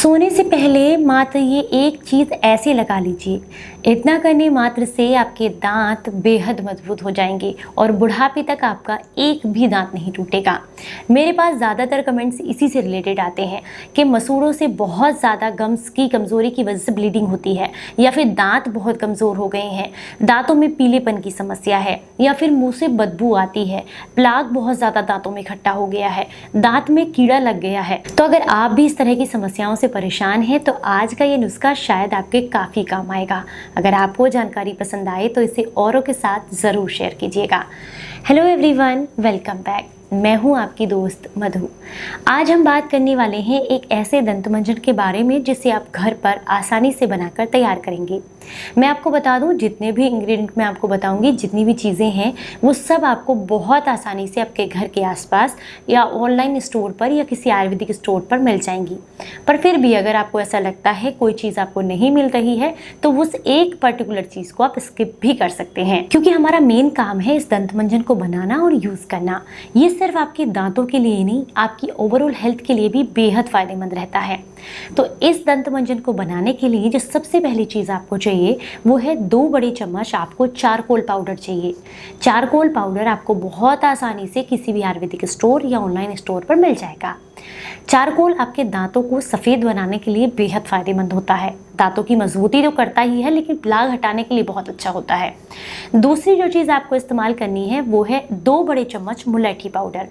सोने से पहले मात्र ये एक चीज़ ऐसे लगा लीजिए। इतना करने मात्र से आपके दांत बेहद मजबूत हो जाएंगे और बुढ़ापे तक आपका एक भी दांत नहीं टूटेगा। मेरे पास ज़्यादातर कमेंट्स इसी से रिलेटेड आते हैं कि मसूड़ों से बहुत ज़्यादा गम्स की कमज़ोरी की वजह से ब्लीडिंग होती है, या फिर दांत बहुत कमज़ोर हो गए हैं, दांतों में पीलेपन की समस्या है, या फिर मुंह से बदबू आती है, प्लाक बहुत ज़्यादा दांतों में इकट्ठा हो गया है, दांत में कीड़ा लग गया है। तो अगर आप भी इस तरह की समस्याओं से परेशान हैं तो आज का ये नुस्खा शायद आपके काफ़ी काम आएगा। अगर आपको जानकारी पसंद आए तो इसे औरों के साथ ज़रूर शेयर कीजिएगा। Hello everyone, welcome back. मैं हूं आपकी दोस्त मधु। आज हम बात करने वाले हैं एक ऐसे दंतमंजन के बारे में जिसे आप घर पर आसानी से बनाकर तैयार करेंगे। मैं आपको बता दूं, जितने भी इंग्रेडिएंट मैं आपको बताऊंगी, जितनी भी चीज़ें हैं, वो सब आपको बहुत आसानी से आपके घर के आसपास या ऑनलाइन स्टोर पर या किसी आयुर्वेदिक स्टोर पर मिल जाएंगी। पर फिर भी अगर आपको ऐसा लगता है कोई चीज़ आपको नहीं मिल रही है तो उस एक पर्टिकुलर चीज़ को आप स्किप भी कर सकते हैं, क्योंकि हमारा मेन काम है इस दंतमंजन को बनाना और यूज़ करना। ये सिर्फ आपके दांतों के लिए नहीं, आपकी ओवरऑल हेल्थ के लिए भी बेहद फायदेमंद रहता है। तो इस दंतमंजन को बनाने के लिए जो सबसे पहली चीज़ आपको चाहिए वो है 2 बड़े चम्मच आपको चारकोल पाउडर चाहिए। चारकोल पाउडर आपको बहुत आसानी से किसी भी आयुर्वेदिक स्टोर या ऑनलाइन स्टोर पर मिल जाएगा। चारकोल आपके दांतों को सफ़ेद बनाने के लिए बेहद फायदेमंद होता है। दांतों की मजबूती तो करता ही है, लेकिन प्लाग हटाने के लिए बहुत अच्छा होता है। दूसरी जो चीज़ आपको इस्तेमाल करनी है वो है 2 बड़े चम्मच मुलैठी पाउडर।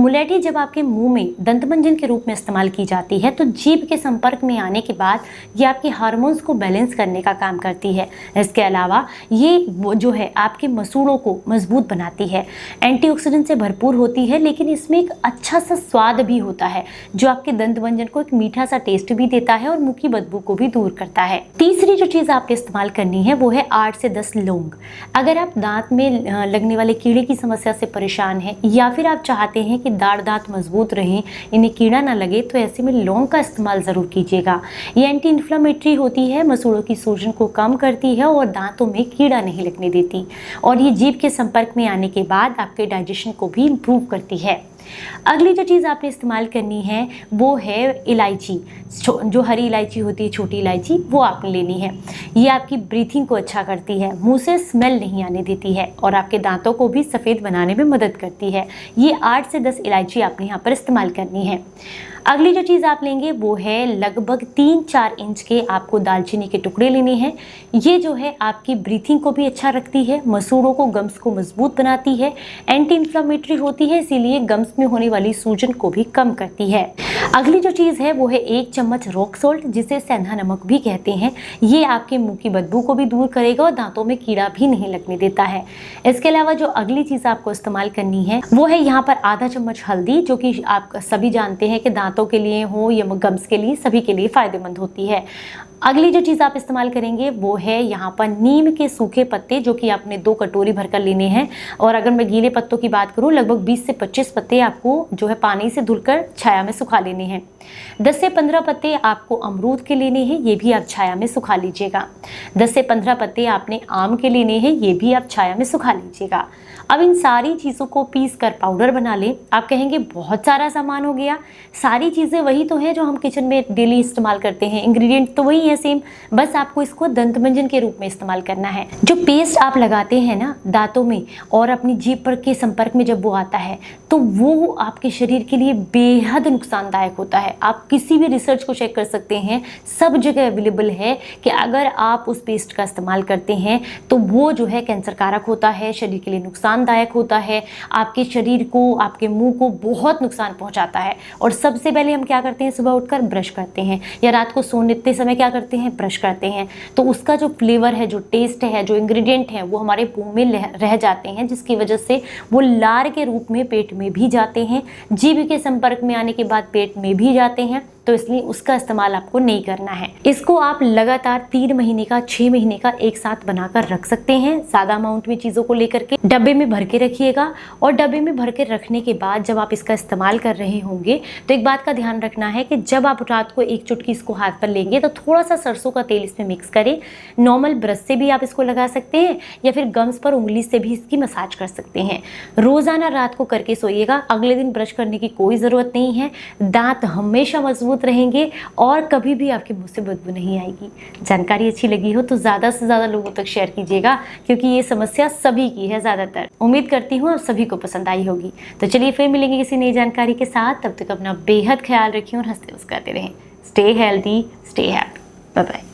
मुलैठी जब आपके मुंह में दंतमंजन के रूप में इस्तेमाल की जाती है तो जीभ के संपर्क में आने के बाद ये आपके हार्मोन्स को बैलेंस करने का काम करती है। इसके अलावा ये जो है आपके मसूड़ों को मजबूत बनाती है, एंटीऑक्सीडेंट से भरपूर होती है, लेकिन इसमें एक अच्छा सा स्वाद भी होता है जो आपके दंतमंजन को एक मीठा सा टेस्ट भी देता है और मुंह की बदबू को भी दूर करता है। तीसरी जो चीज़ आपको इस्तेमाल करनी है वो है 8 से 10 लौंग। अगर आप दांत में लगने वाले कीड़े की समस्या से परेशान हैं या फिर आप चाहते हैं कि दांत मजबूत रहें, इन्हें कीड़ा ना लगे, तो ऐसे में लौंग का इस्तेमाल ज़रूर कीजिएगा। ये एंटी इन्फ्लेमेटरी होती है, मसूड़ों की सूजन को कम करती है और दांतों में कीड़ा नहीं लगने देती, और ये जीभ के संपर्क में आने के बाद आपके डाइजेशन को भी इम्प्रूव करती है। अगली जो चीज़ आपने इस्तेमाल करनी है वो है इलायची। जो हरी इलायची होती है, छोटी इलायची, वो आपने लेनी है। ये आपकी ब्रीथिंग को अच्छा करती है, मुंह से स्मेल नहीं आने देती है और आपके दांतों को भी सफ़ेद बनाने में मदद करती है। ये 8 से 10 इलायची आपने यहाँ पर इस्तेमाल करनी है। अगली जो चीज़ आप लेंगे वो है लगभग 3-4 इंच के आपको दालचीनी के टुकड़े लेने हैं। ये जो है आपकी ब्रीथिंग को भी अच्छा रखती है, मसूड़ों को, गम्स को मजबूत बनाती है, एंटी इन्फ्लेमेटरी होती है, इसीलिए गम्स में होने वाली सूजन को भी कम करती है। अगली जो चीज़ है वो है 1 चम्मच रॉक सॉल्ट, जिसे सेंधा नमक भी कहते हैं। ये आपके मुंह की बदबू को भी दूर करेगा और दांतों में कीड़ा भी नहीं लगने देता है। इसके अलावा जो अगली चीज़ आपको इस्तेमाल करनी है वो है यहाँ पर आधा चम्मच हल्दी, जो कि आप सभी जानते हैं कि दांतों के लिए हो या गम्स के लिए, सभी के लिए फायदेमंद होती है। अगली जो चीज़ आप इस्तेमाल करेंगे वो है यहाँ पर नीम के सूखे पत्ते, जो कि आपने 2 कटोरी भरकर लेने हैं। और अगर मैं गीले पत्तों की बात करूँ, लगभग 20 से 25 पत्ते आपको जो है पानी से धुलकर छाया में सुखा लेने हैं। 10 से 15 पत्ते आपको अमरूद के लेने हैं, ये भी आप छाया में सुखा लीजिएगा। 10 से 15 पत्ते आपने आम के लेने हैं, ये भी आप छाया में सुखा लीजिएगा। अब इन सारी चीज़ों को पीस कर पाउडर बना लें। आप कहेंगे बहुत सारा सामान हो गया, सारी चीज़ें वही तो हैं जो हम किचन में डेली इस्तेमाल करते हैं, इंग्रेडिएंट तो वही है सेम, बस आपको इसको दंतमंजन के रूप में इस्तेमाल करना है। जो पेस्ट आप लगाते हैं ना दांतों में और अपनी जीभ पर के संपर्क में जब वो आता है तो वो आपके शरीर के लिए बेहद नुकसानदायक होता है। आप किसी भी रिसर्च को चेक कर सकते हैं, सब जगह अवेलेबल है कि अगर आप उस पेस्ट का इस्तेमाल करते हैं तो वो जो है कैंसर कारक होता है, शरीर के लिए नुकसानदायक होता है, आपके शरीर को, आपके मुंह को बहुत नुकसान पहुंचाता है। और सबसे पहले हम क्या करते हैं, सुबह उठकर ब्रश करते हैं या रात को सोने समय क्या करते हैं, ब्रश करते हैं, तो उसका जो फ्लेवर है, जो टेस्ट है, जो इंग्रेडिएंट है, वो हमारे मुंह में रह जाते हैं, जिसकी वजह से वो लार के रूप में पेट में भी जाते हैं, जीभ के संपर्क में आने के बाद पेट में भी जाते हैं। तो इसलिए उसका इस्तेमाल आपको नहीं करना है। इसको आप लगातार 3 महीने का, 6 महीने का एक साथ बनाकर रख सकते हैं। ज़्यादा अमाउंट में चीज़ों को लेकर के डब्बे में भर के रखिएगा, और डब्बे में भर के रखने के बाद जब आप इसका इस्तेमाल कर रहे होंगे तो एक बात का ध्यान रखना है कि जब आप रात को एक चुटकी इसको हाथ पर लेंगे तो थोड़ा सा सरसों का तेल इसमें मिक्स करें। नॉर्मल ब्रश से भी आप इसको लगा सकते हैं या फिर गम्स पर उंगली से भी इसकी मसाज कर सकते हैं। रोज़ाना रात को करके सोइएगा, अगले दिन ब्रश करने की कोई ज़रूरत नहीं है। दांत हमेशा मजबूत मजबूत रहेंगे और कभी भी आपके मुंह से बदबू नहीं आएगी। जानकारी अच्छी लगी हो तो ज़्यादा से ज़्यादा लोगों तक शेयर कीजिएगा, क्योंकि ये समस्या सभी की है ज़्यादातर। उम्मीद करती हूँ आप सभी को पसंद आई होगी। तो चलिए फिर मिलेंगे किसी नई जानकारी के साथ। तब तक अपना बेहद ख्याल रखिए और हंसते मुस्कुराते रहें। Stay healthy, stay happy. Bye bye.